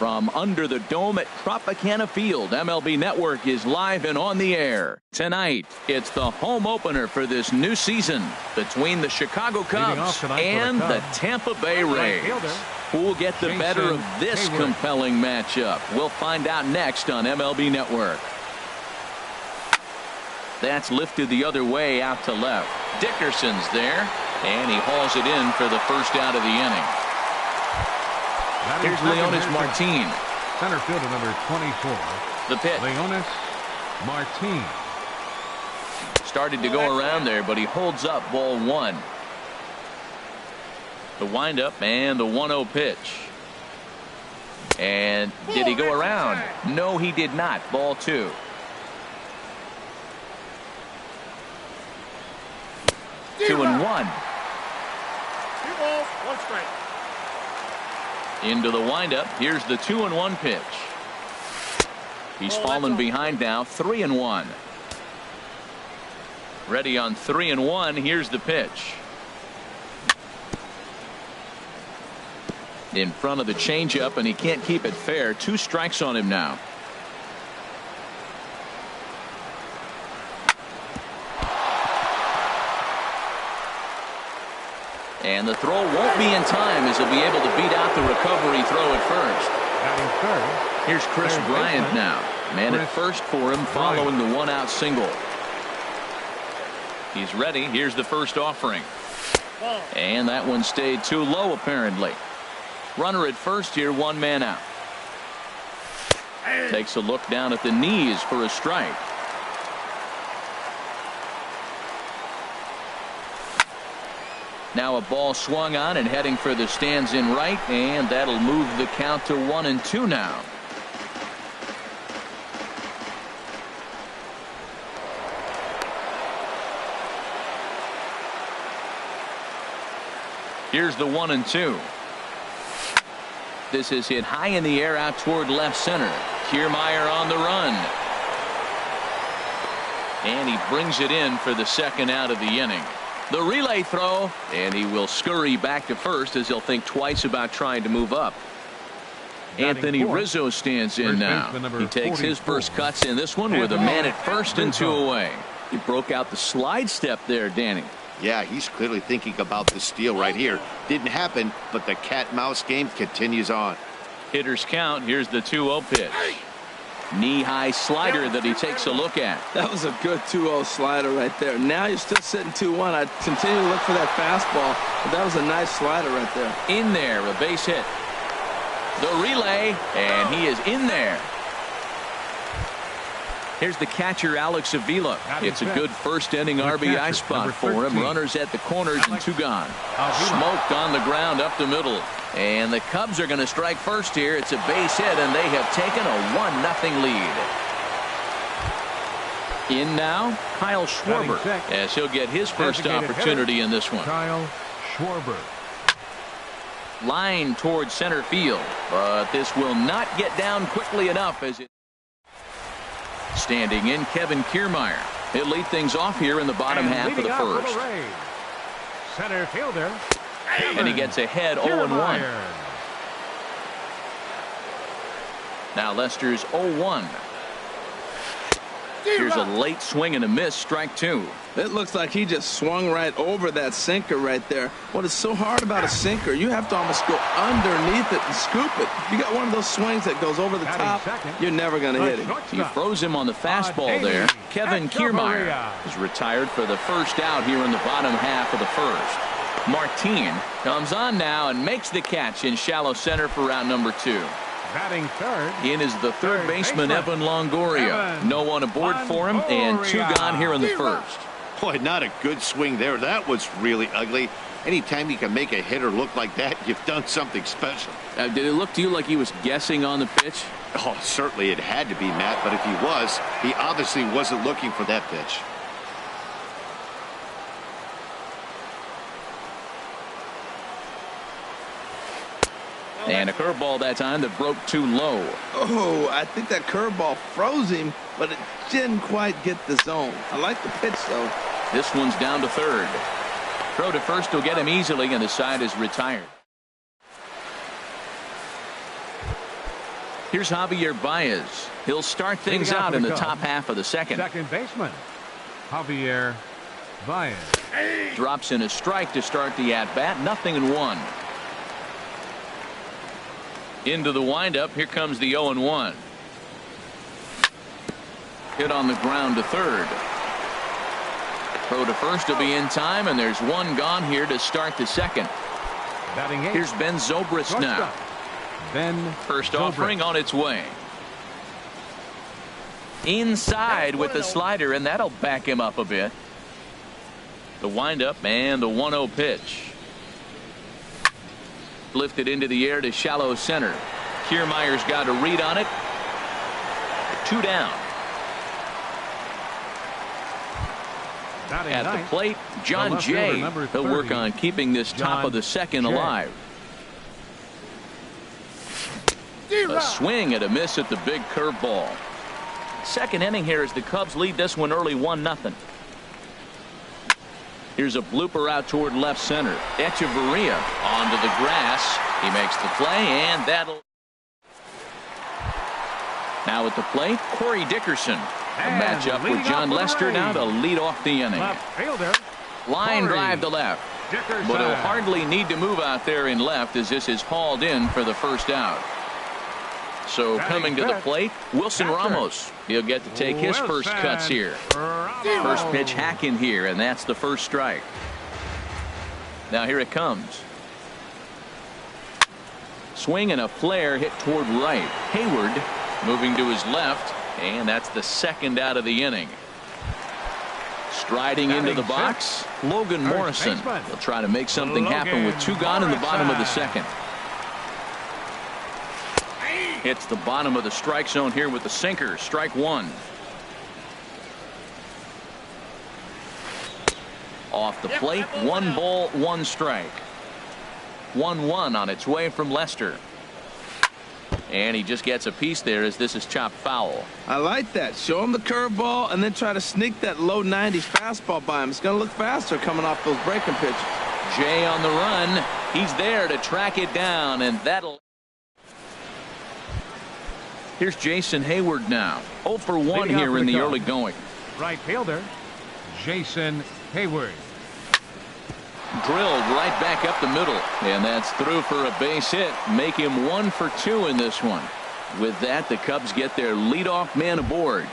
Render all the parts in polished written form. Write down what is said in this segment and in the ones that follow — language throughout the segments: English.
From under the dome at Tropicana Field, MLB Network is live and on the air. Tonight, it's the home opener for this new season between the Chicago Cubs and the Tampa Bay Rays. Who will get the better of this compelling matchup? We'll find out next on MLB Network. That's lifted the other way out to left. Dickerson's there, and he hauls it in for the first out of the inning. Here's Leonis Martin. Center fielder number 24. The pitch. Leonis Martin. Started to go around there, but he holds up ball one. The windup and the 1-0 pitch. And did he go around? No, he did not. Ball two. Two and one. 2 balls, 1 strike. Into the windup. Here's the 2-1 pitch. He's fallen behind now. 3-1. Ready on 3-1. Here's the pitch. In front of the changeup, and he can't keep it fair. 2 strikes on him now. And the throw won't be in time as he'll be able to beat out the recovery throw at first. Here's Chris Bryant now. Man at first for him following the 1-out single. He's ready. Here's the first offering. And that one stayed too low apparently. Runner at first here, 1 man out. Takes a look down at the knees for a strike. Now a ball swung on and heading for the stands in right, and that'll move the count to 1-2 now. Here's the 1-2. This is hit high in the air out toward left center. Kiermaier on the run. And he brings it in for the second out of the inning. The relay throw, and he will scurry back to first as he'll think twice about trying to move up. Anthony Rizzo stands in now. He takes his first cuts in this one with a man at first and 2 away. He broke out the slide step there, Danny. Yeah, he's clearly thinking about the steal right here. Didn't happen, but the cat-mouse game continues on. Hitters count. Here's the 2-0 pitch. Knee-high slider that he takes a look at. That was a good 2-0 slider right there. Now you're still sitting 2-1. I continue to look for that fastball, but that was a nice slider right there. In there, a base hit. The relay, and he is in there. Here's the catcher, Alex Avila. It's a good first-inning RBI spot for him. Runners at the corners and 2 gone. Smoked on the ground up the middle. And the Cubs are going to strike first here. It's a base hit, and they have taken a 1-0 lead. In now, Kyle Schwarber, as he'll get his first opportunity in this one. Kyle Schwarber. Line towards center field, but this will not get down quickly enough as it. Standing in, Kevin Kiermaier. He'll lead things off here in the bottom half of the first. Center fielder. And he gets ahead 0-1. Now Lester's 0-1. Here's a late swing and a miss, strike 2. It looks like he just swung right over that sinker right there. What is so hard about a sinker, you have to almost go underneath it and scoop it. You got one of those swings that goes over the top, you're never going to hit it. He froze him on the fastball there. Kevin Kiermaier is retired for the first out here in the bottom half of the first. Martin comes on now and makes the catch in shallow center for round number 2. Batting third. In is the third baseman, Evan Longoria. No one aboard for him, and 2 gone here in the first. Boy, not a good swing there. That was really ugly. Anytime you can make a hitter look like that, you've done something special. Did it look to you like he was guessing on the pitch? Oh, certainly it had to be, Matt, but if he was, he obviously wasn't looking for that pitch. And a curveball that time that broke too low. Oh, I think that curveball froze him, but it didn't quite get the zone. I like the pitch, though. This one's down to third. Throw to first will get him easily, and the side is retired. Here's Javier Baez. He'll start things out in the top half of the second. Second baseman, Javier Baez. Drops in a strike to start the at-bat. 0-1. Into the windup. Here comes the 0-1. Hit on the ground to third. Throw to first will be in time, and there's one gone here to start the second. Batting eighth. Here's Ben Zobrist now. First offering on its way. Inside with the slider, and that'll back him up a bit. The windup and the 1-0 pitch. Lifted into the air to shallow center. Kiermaier's got a read on it. 2 down. At the plate, John Jay. He'll work on keeping this top of the second alive. A swing and a miss at the big curveball. Second inning here as the Cubs lead this one early 1-0. Here's a blooper out toward left center. Echeverria onto the grass. He makes the play, and that'll. Now at the plate, Corey Dickerson. A matchup with John Lester now to lead off the inning. Line drive to left. But he'll hardly need to move out there in left as this is hauled in for the first out. So coming to the plate, Wilson Ramos. He'll get to take his first cuts here. First pitch hacking here, and that's the first strike. Now here it comes. Swing and a flare hit toward right. Hayward moving to his left, and that's the second out of the inning. Striding into the box, Logan Morrison. He'll try to make something happen with 2 gone in the bottom of the second. Hits the bottom of the strike zone here with the sinker. Strike 1. Off the plate, 1 ball, 1 strike. 1-1 on its way from Lester. And he just gets a piece there as this is chopped foul. I like that. Show him the curveball and then try to sneak that low 90s fastball by him. It's going to look faster coming off those breaking pitches. Jay on the run. He's there to track it down, and that'll. Here's Jason Hayward now. 0 for 1 here in the early going. Right fielder, Jason Hayward. Drilled right back up the middle, and that's through for a base hit. Make him 1 for 2 in this one. With that, the Cubs get their leadoff man aboard.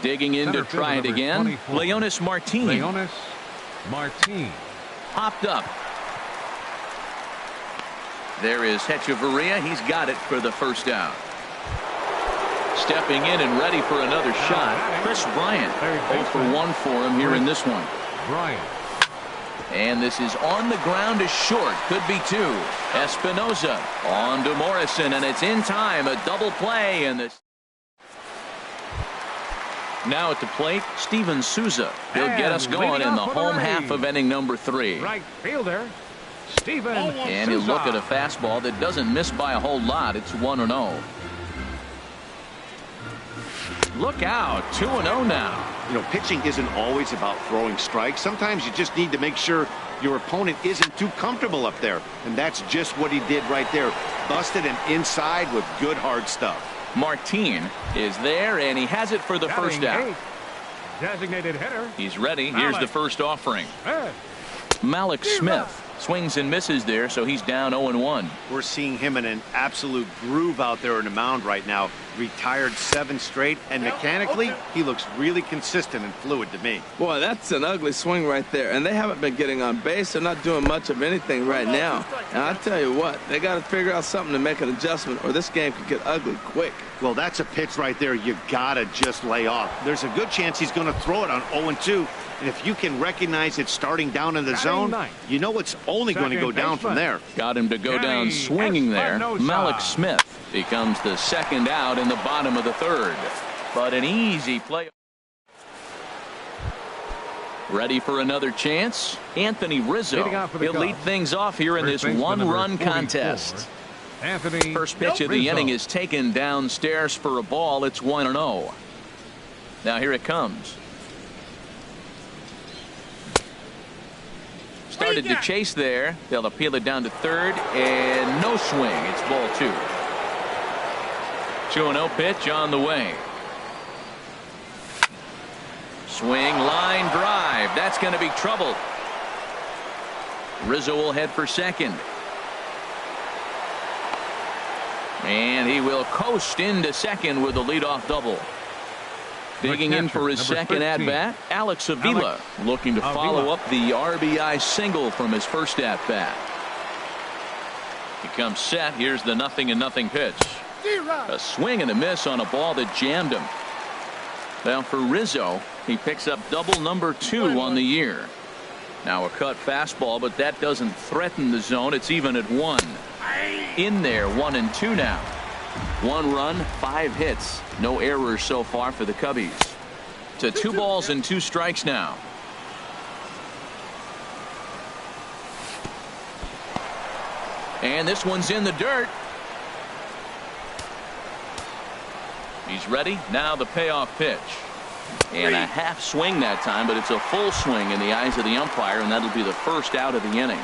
Digging in to try it again, Leonis Martin. Leonis Martin. Popped up. There is Hechavarria. He's got it for the first out. Stepping in and ready for another shot, Chris Bryant. 0 for 1 for him here in this one. Bryant. And this is on the ground to short. Could be 2. Espinoza on to Morrison, and it's in time. A double play, and this. Now at the plate, Steven Souza. He'll get us going in the home half of inning number 3. Right fielder, Steven And he'll look at a fastball that doesn't miss by a whole lot. It's 1-0. Look out, 2-0 now. You know, pitching isn't always about throwing strikes. Sometimes you just need to make sure your opponent isn't too comfortable up there. And that's just what he did right there. Busted him inside with good hard stuff. Martin is there, and he has it for the first out. Designated hitter. He's ready. Here's the first offering. Malik Smith swings and misses there, so he's down 0-1. We're seeing him in an absolute groove out there in the mound right now. Retired 7 straight, and mechanically, he looks really consistent and fluid to me. Boy, that's an ugly swing right there, and they haven't been getting on base. They're not doing much of anything right now. And I tell you what, they got to figure out something to make an adjustment, or this game could get ugly quick. Well, that's a pitch right there you gotta just lay off. There's a good chance he's going to throw it on 0-2. And if you can recognize it starting down in the zone, you know it's only going to go down from there. Got him to go down swinging there. Malik Smith becomes the second out in the bottom of the 3rd. But an easy play. Ready for another chance? Anthony Rizzo. He'll lead things off here in this 1-run contest. First pitch of the inning is taken downstairs for a ball. It's 1-0. Now here it comes. Started to chase there. They'll appeal it down to 3rd, and no swing. It's ball 2. 2-0 pitch on the way. Swing, line drive. That's going to be trouble. Rizzo will head for second. And he will coast into second with a leadoff double. Digging in for his second at-bat, Alex Avila, looking to follow up the RBI single from his first at-bat. He comes set. Here's the 0-0 pitch. A swing and a miss on a ball that jammed him. Now for Rizzo, he picks up double number 2 on the year. Now a cut fastball, but that doesn't threaten the zone. It's even at 1. In there, 1-2 now. 1 run, 5 hits. No errors so far for the Cubbies. To 2 balls and 2 strikes now. And this one's in the dirt. He's ready. Now the payoff pitch. And a half swing that time, but it's a full swing in the eyes of the umpire, and that'll be the first out of the inning.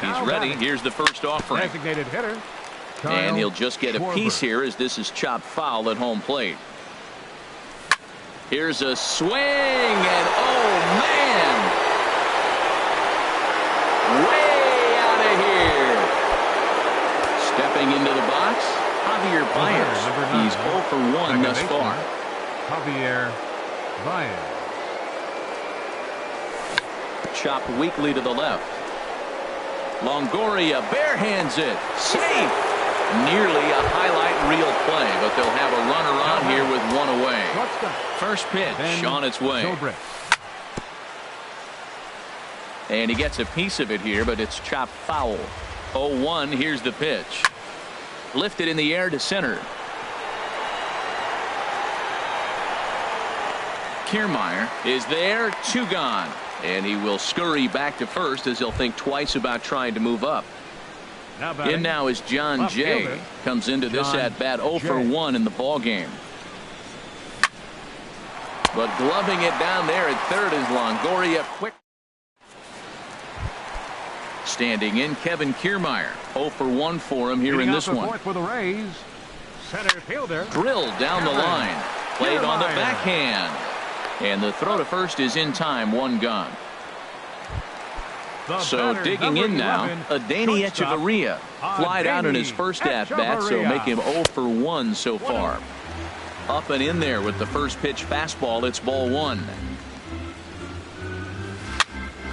He's ready. Here's the first offering. Designated hitter. And he'll just get a piece here as this is chopped foul at home plate. Here's a swing, and oh man, way out of here. Stepping into the box, Javier Baez. He's 0 for 1 thus far. Javier Baez. Chopped weakly to the left. Longoria barehands it. Safe. Nearly a highlight reel play, but they'll have a runner on here with 1 away. First pitch on its way. And he gets a piece of it here, but it's chopped foul. 0-1. Here's the pitch. Lifted in the air to center. Kiermaier is there. 2 gone. And he will scurry back to first as he'll think twice about trying to move up. In now is John Jay. Comes into this at-bat 0 for 1 in the ball game. But gloving it down there at third is Longoria. Quick. Standing in, Kevin Kiermaier. 0 for 1 for him here in this one. For the Rays, center fielder. Drilled down the line. Played on the backhand. And the throw to first is in time. 1 gone. So digging in now, Adeiny Echeverria flied out in his first at-bat, so make him 0 for 1 so far. Up and in there with the first pitch fastball. It's ball 1.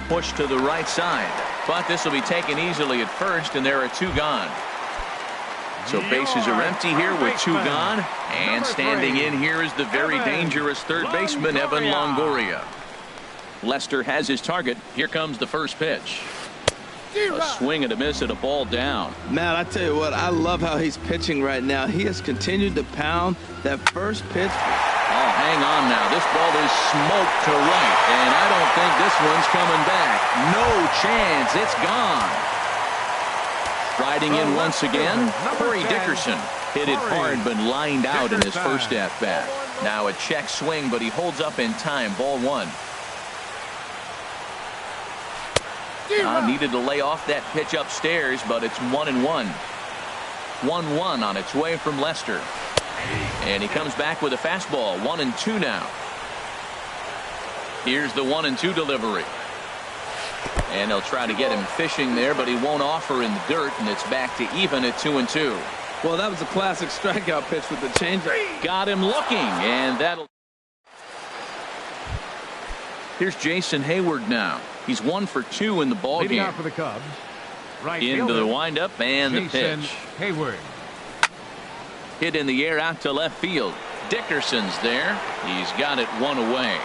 Push to the right side, but this will be taken easily at first, and there are 2 gone. So bases are empty here with 2 gone, and standing in here is the very dangerous third baseman, Evan Longoria. Lester has his target. Here comes the first pitch. A swing and a miss and a ball down. Matt, I tell you what, I love how he's pitching right now. He has continued to pound that first pitch. Oh, hang on now. This ball is smoked to right, and I don't think this one's coming back. No chance. It's gone. Riding in once again, Corey Dickerson. Hit it hard, but lined out in his first at-bat. Now a check swing, but he holds up in time. Ball 1. Needed to lay off that pitch upstairs, but it's 1-1. 1-1 on its way from Lester. And he comes back with a fastball. 1-2 now. Here's the 1-2 delivery. And they'll try to get him fishing there, but he won't offer in the dirt, and it's back to even at 2-2. Well, that was a classic strikeout pitch with the changeup. Got him looking, and that'll. Here's Jason Hayward now. He's 1 for 2 in the ball game. Out for the Cubs. Right into the windup and the pitch. Hayward. Hit in the air out to left field. Dickerson's there. He's got it 1 away.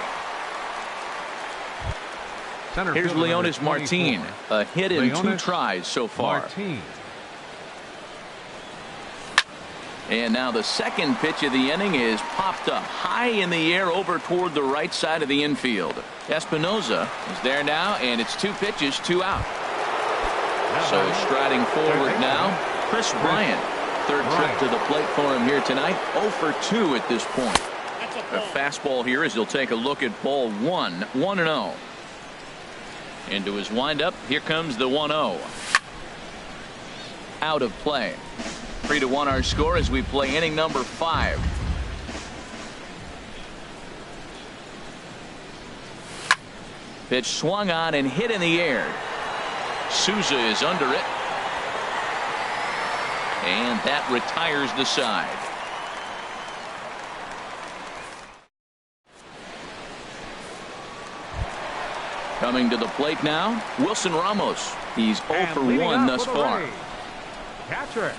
Here's Leonis Martin. A hit in 2 tries so far. And now the second pitch of the inning is popped up high in the air over toward the right side of the infield. Espinoza is there now, and it's 2 pitches, 2 out. So striding forward now, Chris Bryant. Third trip to the plate for him here tonight. 0 for 2 at this point. A fastball here as he'll take a look at ball 1. 1-0. Into his windup. Here comes the 1-0. Out of play. 3-1 our score as we play inning number 5. Pitch swung on and hit in the air. Souza is under it. And that retires the side. Coming to the plate now, Wilson Ramos. He's 0 for 1 thus far. Catcher.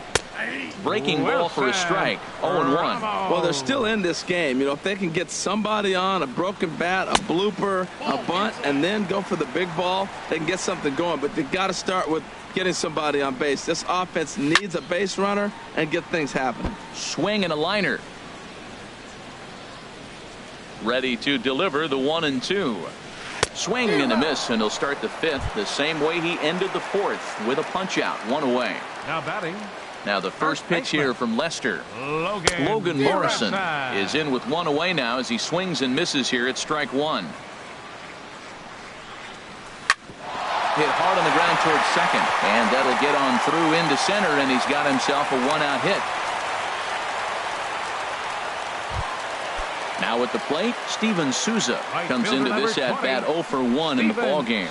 Breaking ball for a strike. 0-1. Well, they're still in this game. You know, if they can get somebody on a broken bat, a blooper, a bunt, and then go for the big ball, they can get something going. But they got to start with getting somebody on base. This offense needs a base runner and get things happening. Swing and a liner. Ready to deliver the 1-2. Swing and a miss, and he'll start the 5th the same way he ended the 4th with a punch out, 1 away. Now batting. Now the first pitch here from Lester. Logan Morrison is in with 1 away now as he swings and misses here at strike 1. Hit hard on the ground towards second, and that'll get on through into center, and he's got himself a 1-out hit. Now at the plate, Steven Souza comes into this at bat 0 for 1 in the ball game.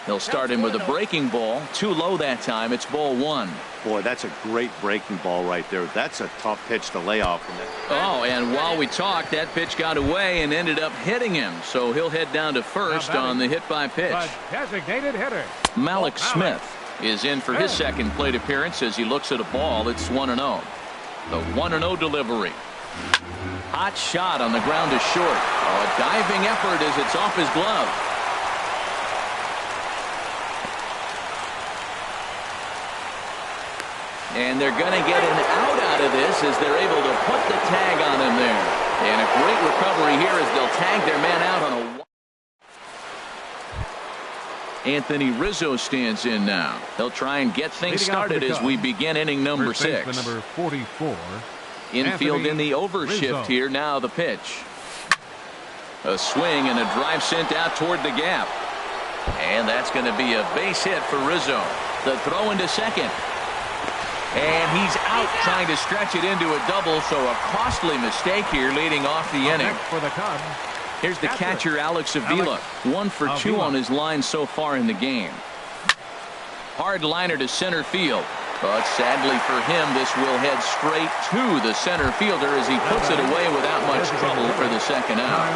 He'll start him with a breaking ball, too low that time. It's ball 1. Boy, that's a great breaking ball right there. That's a tough pitch to lay off from it. Oh, and while we talked, that pitch got away and ended up hitting him. So he'll head down to first on the hit by pitch. Designated hitter. Malik Smith is in for his second plate appearance as he looks at a ball. It's 1-0. The 1-0 delivery. Hot shot on the ground to short. Oh, a diving effort as it's off his glove. And they're going to get an out of this as they're able to put the tag on him there. And a great recovery here as they'll tag their man out on a... Anthony Rizzo stands in now. They'll try and get things started as we begin inning number 6. Number 44. Infield in the overshift here. Now the pitch. A swing and a drive sent out toward the gap. And that's going to be a base hit for Rizzo. The throw into second. And he's out trying to stretch it into a double, so a costly mistake here leading off the inning. For the Cubs. Here's the catcher, Alex Avila. 1 for 2 on his line so far in the game. Hard liner to center field. But sadly for him, this will head straight to the center fielder as he puts it away without much trouble for the second out.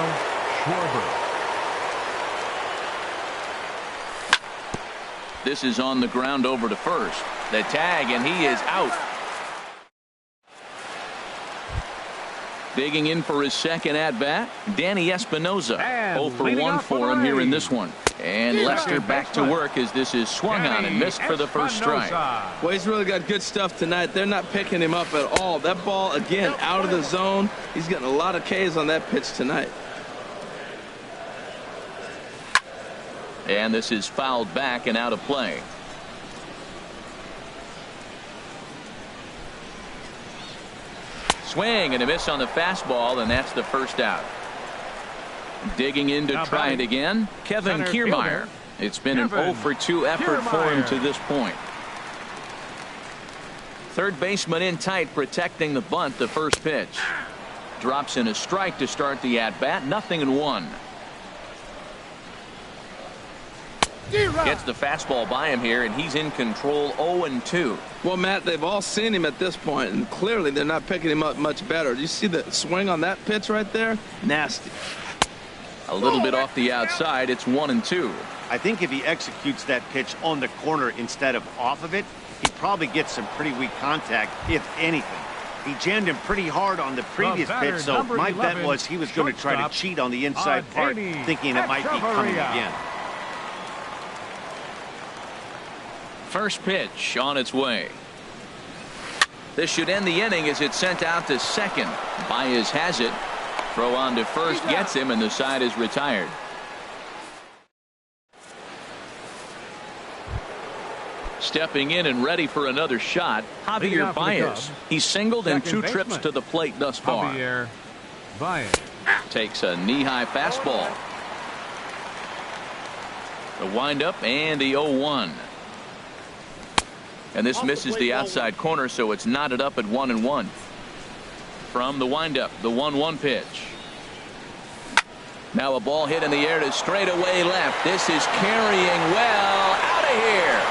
This is on the ground over to first. The tag, and he is out. Digging in for his second at-bat, Danny Espinoza. 0 for 1 for him here in this one. And Lester back to work as this is swung on and missed for the first strike. Well, he's really got good stuff tonight. They're not picking him up at all. That ball, again, out of the zone. He's getting a lot of Ks on that pitch tonight. And this is fouled back and out of play. Swing and a miss on the fastball, and that's the first out. Digging in to try it again, Kevin Kiermaier. It's been an 0 for 2 effort for him to this point. Third baseman in tight, protecting the bunt. The first pitch drops in a strike to start the at-bat. 0-1. Gets the fastball by him here, and he's in control. 0-2. Well, Matt, they've all seen him at this point, and clearly they're not picking him up much better. You see the swing on that pitch right there? Nasty. A little bit off the outside. It's 1-2. I think if he executes that pitch on the corner instead of off of it, he probably gets some pretty weak contact, if anything. He jammed him pretty hard on the previous pitch, so my bet was he was going to try to cheat on the inside part, thinking it might be coming again. First pitch on its way. This should end the inning as it's sent out to second. Baez has it. Throw on to first gets him, and the side is retired. Stepping in and ready for another shot, Javier Baez. He's singled in 2 trips to the plate thus far. Javier Baez takes a knee-high fastball. The windup and the 0-1. And this misses the outside corner, so it's knotted up at 1-1. From the windup, the 1-1 pitch. Now a ball hit in the air to straightaway left. This is carrying well out of here.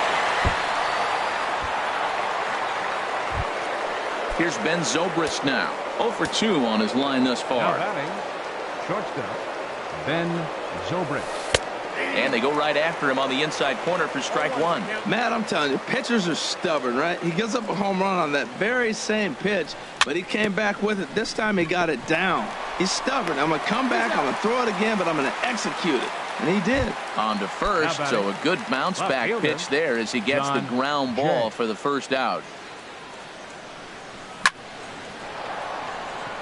Here's Ben Zobrist now. 0 for 2 on his line thus far. Now batting, shortstop, Ben Zobrist. And they go right after him on the inside corner for strike one. Matt, I'm telling you, pitchers are stubborn, right? He gives up a home run on that very same pitch, but he came back with it. This time he got it down. He's stubborn. I'm going to come back, I'm going to throw it again, but I'm going to execute it. And he did. On to first, so a good bounce back pitch there as he gets the ground ball for the first out.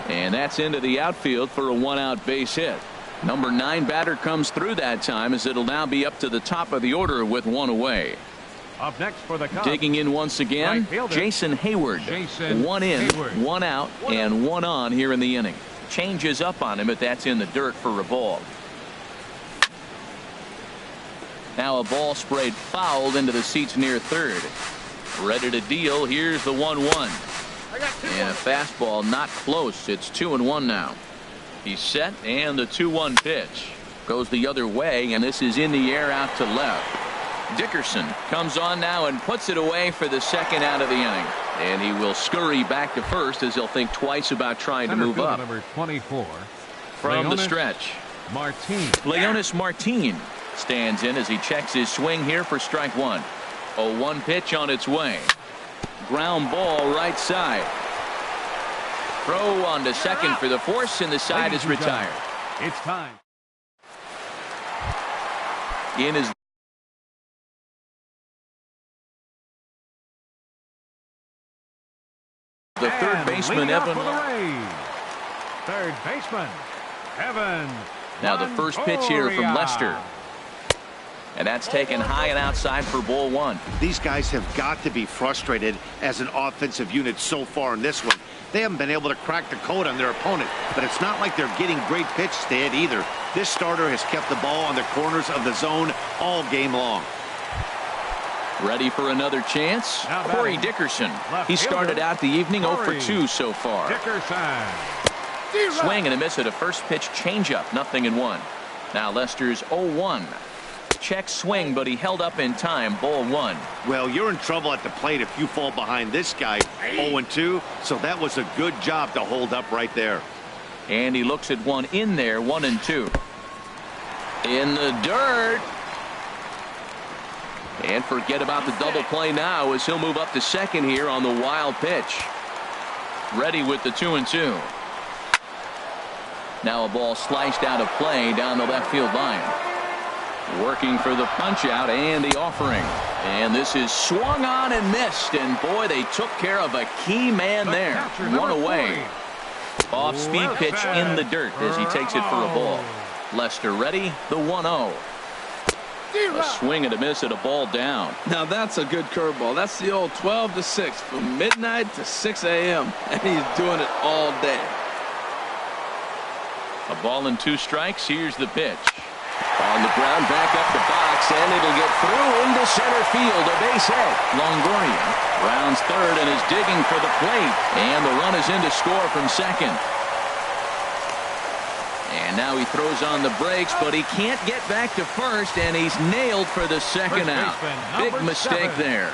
And that's into the outfield for a 1-out base hit. Number 9 batter comes through that time as it'll now be up to the top of the order with 1 away. Up next for the Cubs. Digging in once again, Jason Hayward. 1 in, 1 out, and 1 on here in the inning. Changes up on him, but that's in the dirt for a ball. Now a ball sprayed fouled into the seats near third. Ready to deal. Here's the 1-1. And a fastball not close. It's 2-1 now. He's set, and the 2-1 pitch goes the other way, and this is in the air out to left. Dickerson comes on now and puts it away for the second out of the inning. And he will scurry back to first as he'll think twice about trying to move up. Number 24. From the stretch, Leonis Martin stands in as he checks his swing here for strike one. 0-1 pitch on its way. Ground ball right side. Throw on to second for the force, and the side is retired. It's time. In his the third baseman, Evan. Third baseman, Evan. Now the first pitch here from Lester. And that's taken high and outside for ball one. These guys have got to be frustrated as an offensive unit so far in this one. They haven't been able to crack the code on their opponent, but it's not like they're getting great pitches to hit either. This starter has kept the ball on the corners of the zone all game long. Ready for another chance? Corey Dickerson. He started out the evening 0 for 2 so far. Swing and a miss at a first pitch changeup. 0-1. Now Lester's 0-1. Check swing, but he held up in time. Ball one. Well, you're in trouble at the plate if you fall behind this guy. 0-2, so that was a good job to hold up right there. And he looks at one in there. 1-2. In the dirt. And forget about the double play now as he'll move up to second here on the wild pitch. Ready with the 2-2. Now a ball sliced out of play down the left field line. Working for the punch out and the offering. And this is swung on and missed. And boy, they took care of a key man there. 1 away. Off speed pitch in the dirt as he takes it for a ball. Lester ready. The 1-0. A swing and a miss at a ball down. Now that's a good curveball. That's the old 12 to 6 from midnight to 6 a.m. and he's doing it all day. A ball and 2 strikes. Here's the pitch. On the ground, back up the box, and it'll get through into center field. A base hit. Longoria rounds third and is digging for the plate. And the run is in to score from second. And now he throws on the brakes, but he can't get back to first, and he's nailed for the second out. Big mistake there.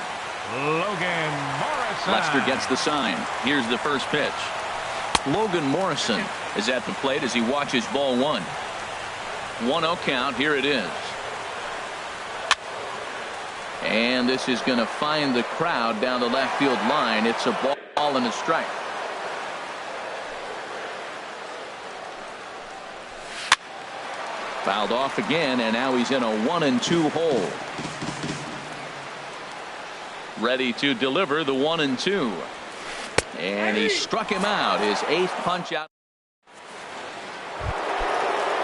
Logan Morrison. Lester gets the sign. Here's the first pitch. Logan Morrison is at the plate as he watches ball one. 1-0 count. Here it is. And this is going to find the crowd down the left field line. It's a ball and a strike. Fouled off again, and now he's in a 1-2 hole. Ready to deliver the 1-2. And he struck him out. His 8th punch out.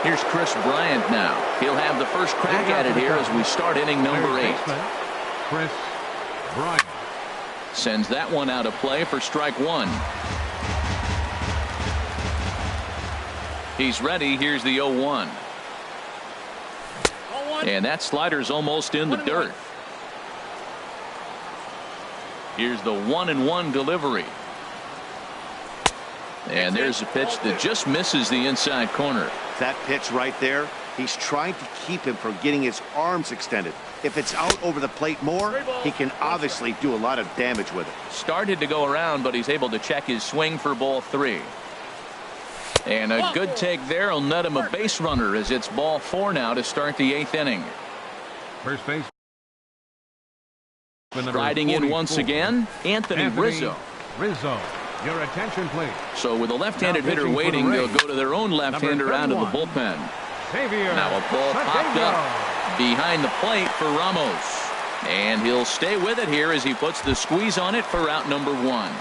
Here's Chris Bryant now. He'll have the first crack at it here as we start inning number 8. Chris Bryant sends that one out of play for strike one. He's ready. Here's the 0-1. And that slider's almost in the dirt. Here's the 1-1 delivery. And there's a pitch that just misses the inside corner. That pitch right there, he's trying to keep him from getting his arms extended. If it's out over the plate more, he can obviously do a lot of damage with it. Started to go around, but he's able to check his swing for ball 3. And a good take there will net him a base runner as it's ball 4 now to start the 8th inning. First base. Riding in once again, Anthony Rizzo. Rizzo, your attention, please. So with a left-handed hitter waiting, they'll go to their own left-hander out of the bullpen. Now a ball popped up behind the plate for Ramos. And he'll stay with it here as he puts the squeeze on it for out number 1.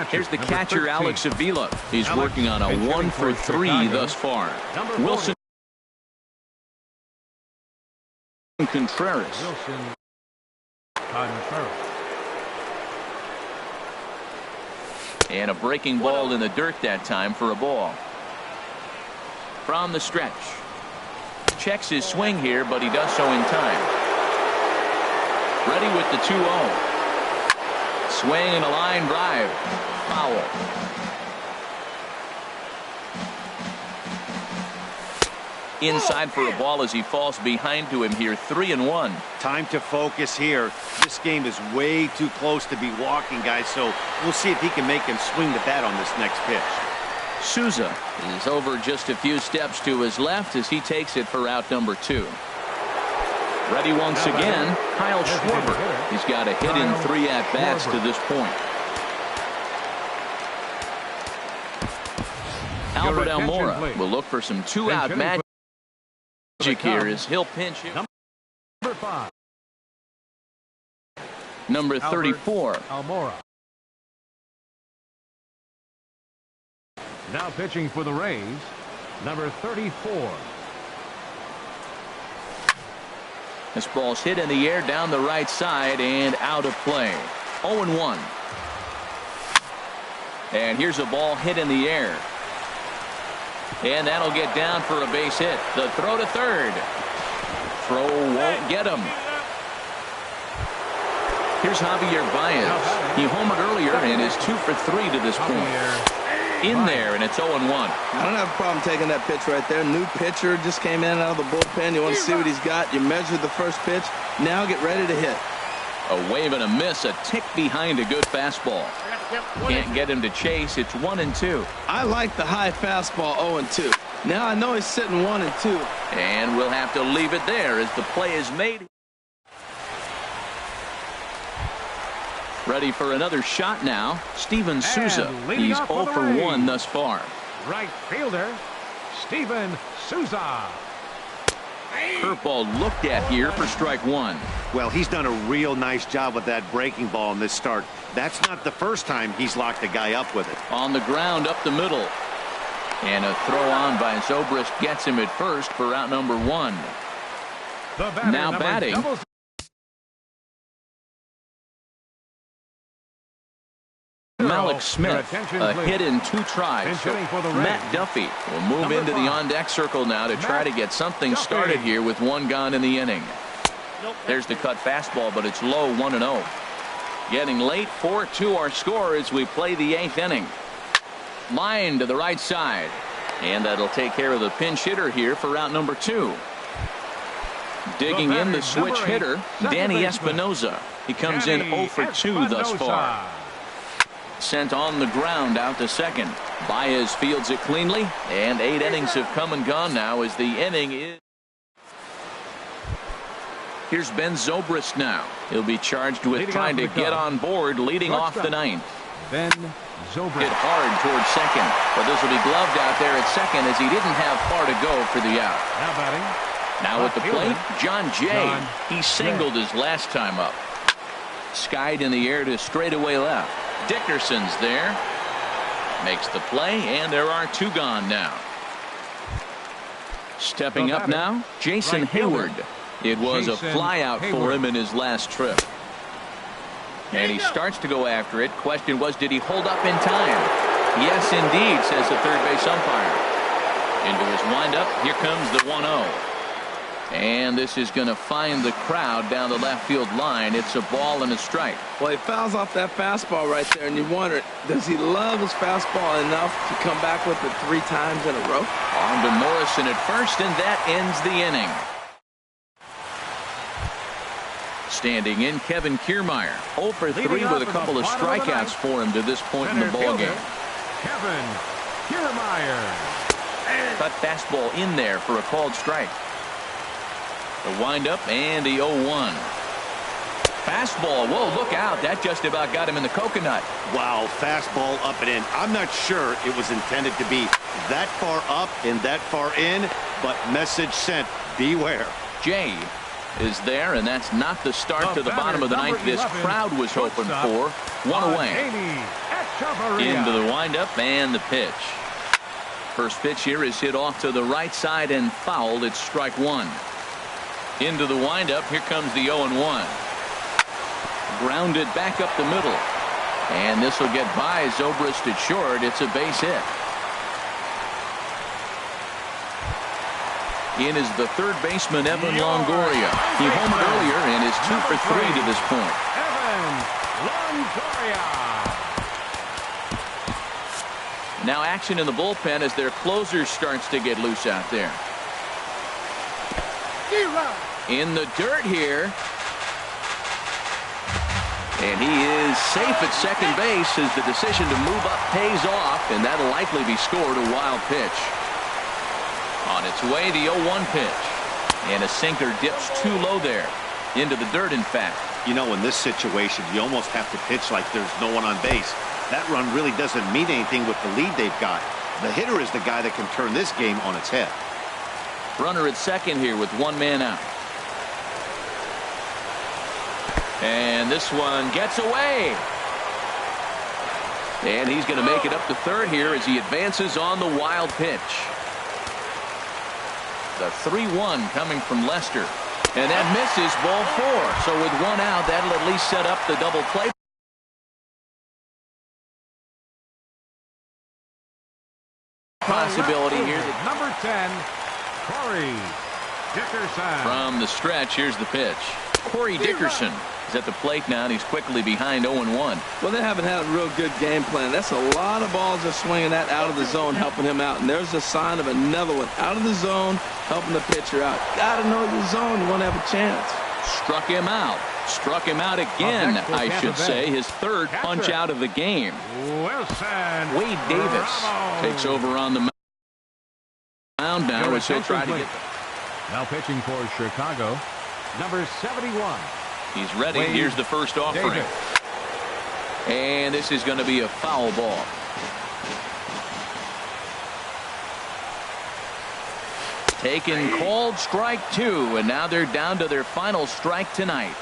Here's the catcher, Alex Avila. He's working on a 1-for-3 thus far. Wilson Contreras. And a breaking ball in the dirt that time for a ball. From the stretch. Checks his swing here, but he does so in time. Ready with the 2-0. Swing and a line drive. Foul. Inside for a ball as he falls behind to him here. 3-1. Time to focus here. This game is way too close to be walking, guys, so we'll see if he can make him swing the bat on this next pitch. Souza is over just a few steps to his left as he takes it for out number 2. Ready once again, Kyle Schwarber. He's got a hit in 3 at-bats to this point. Albert Almora will look for some 2-out magic here as he'll pinch him. Number 34. Almora. Now pitching for the Rays, number 34. This ball's hit in the air down the right side and out of play. 0-1. And here's a ball hit in the air. And that'll get down for a base hit. The throw to third. Throw won't get him. Here's Javier Baez. He homered earlier and is 2 for 3 to this point. In there, and it's 0-1. I don't have a problem taking that pitch right there. New pitcher just came in out of the bullpen. You want to see what he's got. You measure the first pitch. Now get ready to hit. A wave and a miss, a tick behind a good fastball. Can't get him to chase. It's 1-2. I like the high fastball 0-2. Now I know he's sitting 1-2. And we'll have to leave it there as the play is made. Ready for another shot now. Steven Souza. He's 0 for 1 thus far. Right fielder, Steven Souza. Curveball looked at here for strike 1. Well, he's done a real nice job with that breaking ball in this start. That's not the first time he's locked a guy up with it. On the ground up the middle. And a throw on by Zobrist gets him at first for out number 1. Now batting. Malik Smith, a hit in 2 tries. So Matt Duffy will move into the on-deck circle now to try to get something started here with 1 gone in the inning. There's the cut fastball, but it's low, 1-0. Getting late, 4-2 our score as we play the 8th inning. Line to the right side. And that'll take care of the pinch hitter here for out number 2. Digging in the switch hitter, Danny Espinoza. He comes in 0 for 2 thus far. Sent on the ground out to second. Baez fields it cleanly, and 8 innings have come and gone now as the inning is. Here's Ben Zobrist now. He'll be charged with trying to get on board leading off the 9th. Ben Zobrist. Hit hard towards second, but this will be gloved out there at second as he didn't have far to go for the out. Now batting. Now at the plate, John Jay. He singled his last time up. Skied in the air to straightaway left. Dickerson's there. Makes the play, and there are 2 gone now. Stepping up now, Jason Hayward. It was a flyout for him in his last trip. And he starts to go after it. Question was, did he hold up in time? Yes, indeed, says the third base umpire. Into his windup, here comes the 1-0. And this is going to find the crowd down the left field line. It's a ball and a strike. Well, he fouls off that fastball right there, and you wonder, does he love his fastball enough to come back with it 3 times in a row? On to Morrison at first, and that ends the inning. Standing in, Kevin Kiermaier. 0 for 3 with a couple of strikeouts for him to this point in the ballgame. Kevin Kiermaier. Cut fastball in there for a called strike. The windup and the 0-1. Fastball. Whoa, look out. That just about got him in the coconut. Wow, fastball up and in. I'm not sure it was intended to be that far up and that far in, but message sent. Beware. Jay is there, and that's not the start to the bottom of the ninth this crowd was hoping for. 1 away. Into the windup and the pitch. First pitch here is hit off to the right side and fouled. It's strike 1. Into the windup. Here comes the 0-1. Grounded back up the middle. And this will get by Zobrist at short. It's a base hit. In is the third baseman, Evan Longoria. He homered earlier and is 2 for 3 to this point. Evan Longoria. Now action in the bullpen as their closer starts to get loose out there. In the dirt here. And he is safe at second base as the decision to move up pays off, and that'll likely be scored. A wild pitch. On its way, the 0-1 pitch. And a sinker dips too low there. Into the dirt, in fact. You know, in this situation, you almost have to pitch like there's no one on base. That run really doesn't mean anything with the lead they've got. The hitter is the guy that can turn this game on its head. Runner at second here with 1 man out. And this one gets away. And he's going to make it up to third here as he advances on the wild pitch. The 3-1 coming from Lester. And that misses, ball 4. So with 1 out, that'll at least set up the double play. Possibility here. Number 10, Corey Dickerson. From the stretch, here's the pitch. Corey Dickerson is at the plate now, and he's quickly behind 0-1. Well, they haven't had a real good game plan. That's a lot of balls they're swinging at out of the zone, helping him out. And there's a sign of another one out of the zone, helping the pitcher out. Got to know your zone. You want to have a chance. Struck him out. Struck him out again, I should say. His third punch out of the game. Wilson Wade Davis Ramos takes over on the mound now as he'll try to get. Now pitching for Chicago, number 71. He's ready. Wade Here's the first offering. Davis. And this is going to be a foul ball. Taken, called strike 2, and now they're down to their final strike tonight.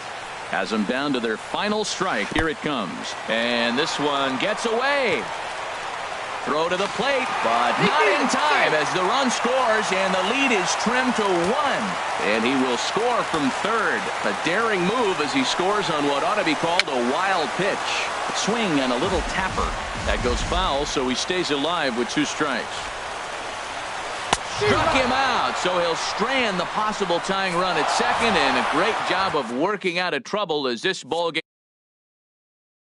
Has them down to their final strike. Here it comes. And this one gets away. Throw to the plate, but not in time as the run scores, and the lead is trimmed to 1. And he will score from third. A daring move as he scores on what ought to be called a wild pitch. Swing and a little tapper. That goes foul, so he stays alive with 2 strikes. Struck him out, so he'll strand the possible tying run at second, and a great job of working out of trouble as this ball game